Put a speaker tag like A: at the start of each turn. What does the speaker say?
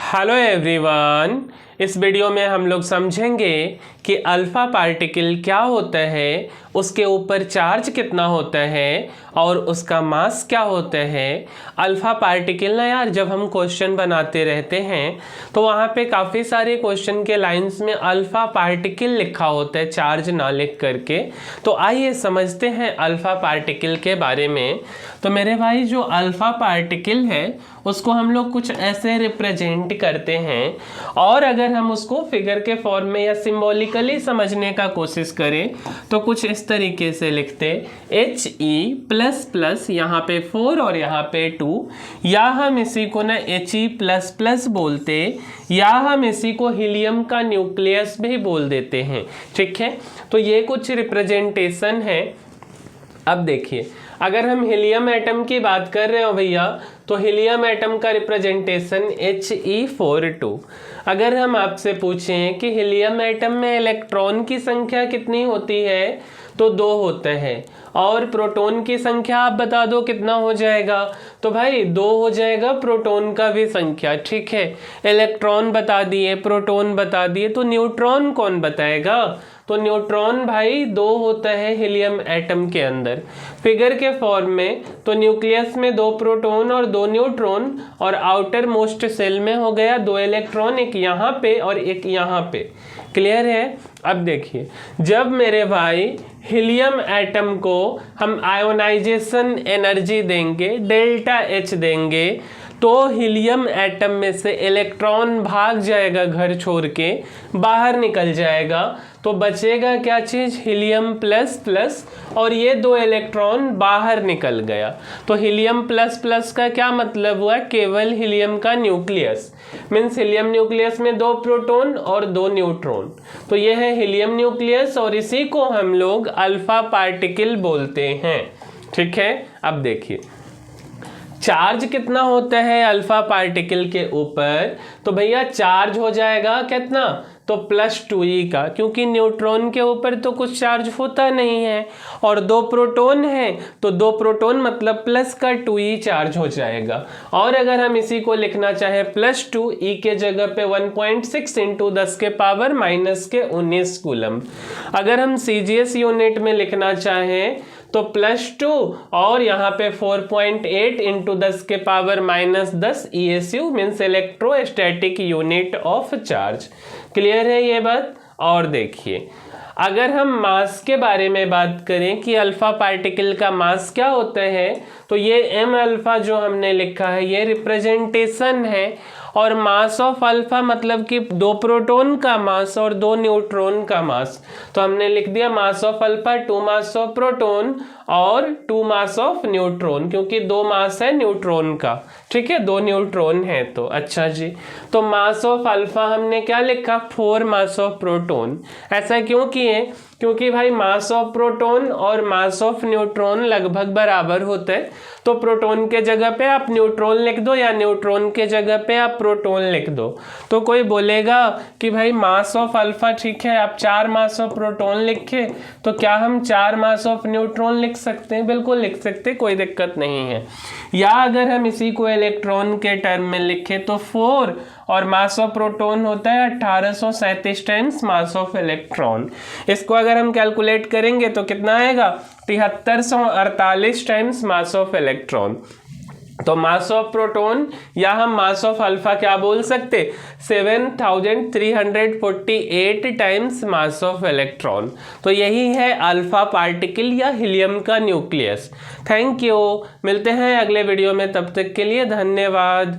A: Hello everyone, इस video में हम लोग समझेंगे कि अल्फ़ा पार्टिकल क्या होता है, उसके ऊपर चार्ज कितना होता है और उसका मास क्या होता है। अल्फ़ा पार्टिकल ना यार, जब हम क्वेश्चन बनाते रहते हैं तो वहाँ पे काफ़ी सारे क्वेश्चन के लाइंस में अल्फ़ा पार्टिकल लिखा होता है चार्ज ना लिख करके। तो आइए समझते हैं अल्फ़ा पार्टिकल के बारे में। तो मेरे भाई, जो अल्फ़ा पार्टिकल है उसको हम लोग कुछ ऐसे रिप्रेजेंट करते हैं, और अगर हम उसको फिगर के फॉर्म में या सिंबॉलिकली समझने का कोशिश करें तो कुछ इस तरीके से लिखते He प्लस प्लस, यहाँ पे 4 और यहाँ पे 2, या हम इसी को ना He प्लस प्लस बोलते, या हम इसी को हीलियम का न्यूक्लियस भी बोल देते हैं। ठीक है, तो ये कुछ रिप्रेजेंटेशन है। अब देखिए, अगर हम हीलियम एटम की बात कर रहे हो भैया, तो हीलियम एटम का रिप्रेजेंटेशन He42। अगर हम आपसे पूछें कि हीलियम एटम में इलेक्ट्रॉन की संख्या कितनी होती है, तो 2 होते हैं, और प्रोटॉन की संख्या आप बता दो कितना हो जाएगा। तो भाई 2 हो जाएगा प्रोटॉन का भी संख्या। ठीक है, इलेक्ट्रॉन बता दिए, प्रोटॉन बता दिए, तो न्यूट्रॉन कौन बताएगा? तो न्यूट्रॉन भाई 2 होता है हीलियम एटम के अंदर फिगर के फॉर्म में। तो न्यूक्लियस में 2 प्रोटॉन और 2 न्यूट्रॉन, और आउटर मोस्ट सेल में हो गया 2 इलेक्ट्रॉन, एक यहाँ पे और एक यहाँ पे। क्लियर है? अब देखिए, जब मेरे भाई हीलियम एटम को हम आयोनाइजेशन एनर्जी देंगे, डेल्टा H देंगे, तो हीलियम एटम में से इलेक्ट्रॉन भाग जाएगा, घर छोड़ के बाहर निकल जाएगा। तो बचेगा क्या चीज़? हीलियम प्लस प्लस, और ये 2 इलेक्ट्रॉन बाहर निकल गया। तो हीलियम प्लस प्लस का क्या मतलब हुआ? केवल हीलियम का न्यूक्लियस, मीन्स हीलियम न्यूक्लियस में 2 प्रोटॉन और 2 न्यूट्रॉन। तो ये है हीलियम न्यूक्लियस, और इसी को हम लोग अल्फा पार्टिकल बोलते हैं। ठीक है, अब देखिए चार्ज कितना होता है अल्फा पार्टिकल के ऊपर। तो भैया चार्ज हो जाएगा कितना? तो +2e का, क्योंकि न्यूट्रॉन के ऊपर तो कुछ चार्ज होता नहीं है, और 2 प्रोटॉन है तो 2 प्रोटॉन मतलब प्लस का 2e चार्ज हो जाएगा। और अगर हम इसी को लिखना चाहे +2e के जगह पे 1.6 × 10⁻⁻⁻19 कूलम। अगर हम CGS यूनिट में लिखना चाहें तो +2 और यहाँ पे 4.8 × 10⁻−10 ESU means electrostatic unit of charge. Clear है ये बात? और देखिए, अगर हम मास के बारे में बात करें कि अल्फा पार्टिकल का मास क्या होता है, तो ये m अल्फा जो हमने लिखा है ये रिप्रेजेंटेशन है, और मास ऑफ अल्फा मतलब कि 2 प्रोटॉन का मास और 2 न्यूट्रॉन का मास। तो हमने लिख दिया mass of alpha 2 mass of proton और 2 मास ऑफ न्यूट्रॉन, क्योंकि 2 मास है न्यूट्रॉन का। ठीक है, 2 न्यूट्रॉन है। तो अच्छा जी, तो मास ऑफ अल्फा हमने क्या लिखा? 4 मास ऑफ प्रोटॉन। ऐसा क्यों किए? क्योंकि भाई मास ऑफ प्रोटॉन और मास ऑफ न्यूट्रॉन लगभग बराबर होते हैं। तो प्रोटॉन के जगह पे आप न्यूट्रॉन लिख दो, या न्यूट्रॉन के जगह पे आप प्रोटॉन लिख दो। तो कोई बोलेगा कि भाई मास ऑफ अल्फा ठीक है, आप 4 मास ऑफ प्रोटॉन लिखे, तो क्या हम 4 मास ऑफ न्यूट्रॉन लिख सकते हैं? बिल्कुल लिख सकते, कोई दिक्कत नहीं है। या अगर हम इसी को इलेक्ट्रॉन के टर्म में लिखे तो 4 और मास ऑफ प्रोटॉन होता है 1837 टाइम्स मास ऑफ इलेक्ट्रॉन। इसको अगर हम कैलकुलेट करेंगे तो कितना आएगा? 7348 टाइम्स मास ऑफ इलेक्ट्रॉन। तो मास ऑफ प्रोटॉन या हम मास ऑफ अल्फा क्या बोल सकते? 7348 टाइम्स मास ऑफ इलेक्ट्रॉन। तो यही है अल्फा पार्टिकल या हीलियम का न्यूक्लियस। थैंक यू, मिलते हैं अगले वीडियो में, तब तक के लिए धन्यवाद।